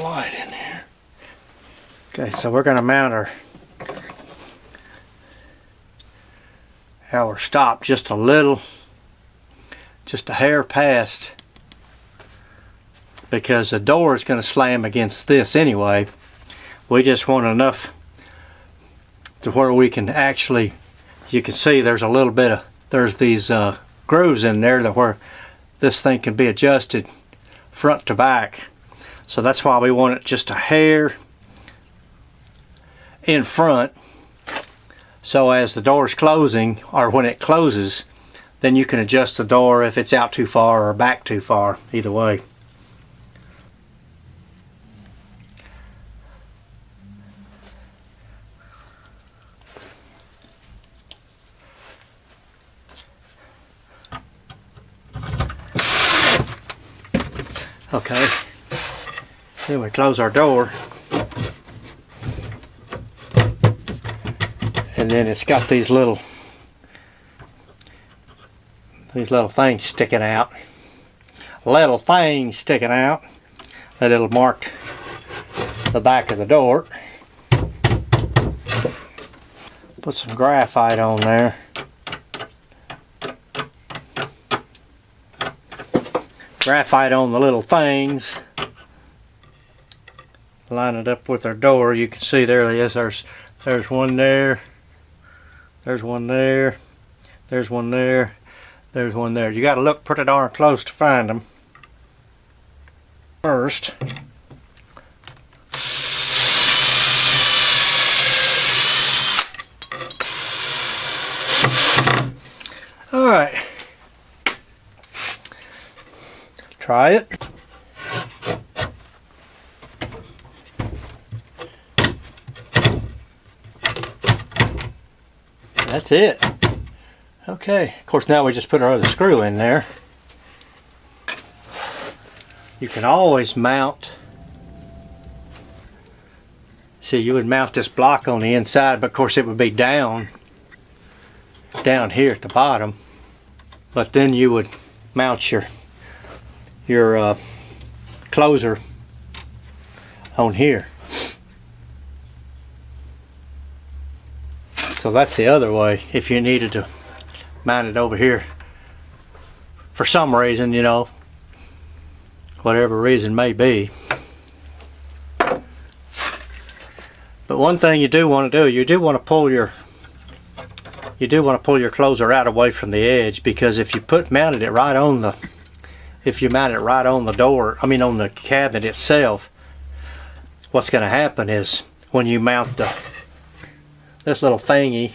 light in here. Okay, so we're going to mount our stop just a little, just a hair past, because the door is going to slam against this anyway. We just want enough to where we can actually, you can see there's a little bit of, there's these grooves in there that where this thing can be adjusted front to back. So that's why we want it just a hair in front, so as the door is closing, or when it closes, then you can adjust the door if it's out too far or back too far, either way. Okay, then we close our door, and then it's got these little things sticking out. That it'll mark the back of the door. Put some graphite on there. Graphite on the little things. Line it up with our door. You can see there it is. There's one there. There's one there. There's one there. There's one there. You got to look pretty darn close to find them. First, all right. Try it. That's it. Okay, of course now we just put our other screw in there. You can always mount, see, you would mount this block on the inside, but of course it would be down here at the bottom, but then you would mount your closer on here. So that's the other way if you needed to mount it over here for some reason, you know, whatever reason may be. But one thing you do want to do, you do want to pull your closer out away from the edge, because if you mount it right on the door, I mean on the cabinet itself, what's going to happen is when you mount this little thingy,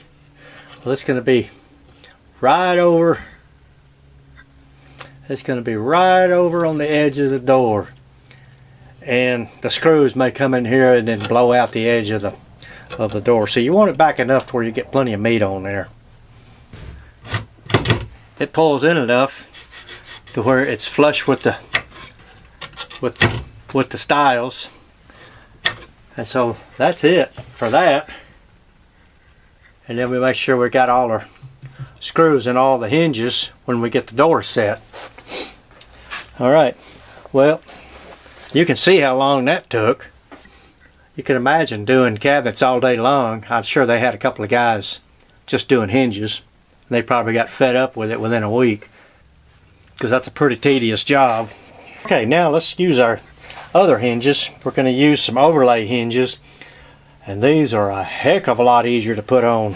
well, it's going to be right over. It's going to be right over on the edge of the door, and the screws may come in here and then blow out the edge of the door. So you want it back enough to where you get plenty of meat on there. It pulls in enough to where it's flush with the stiles, and so that's it for that. And then we make sure we got all our screws and all the hinges when we get the door set. Alright, well, you can see how long that took. You can imagine doing cabinets all day long. I'm sure they had a couple of guys just doing hinges. They probably got fed up with it within a week, because that's a pretty tedious job. Okay, now let's use our other hinges. We're going to use some overlay hinges, and these are a heck of a lot easier to put on.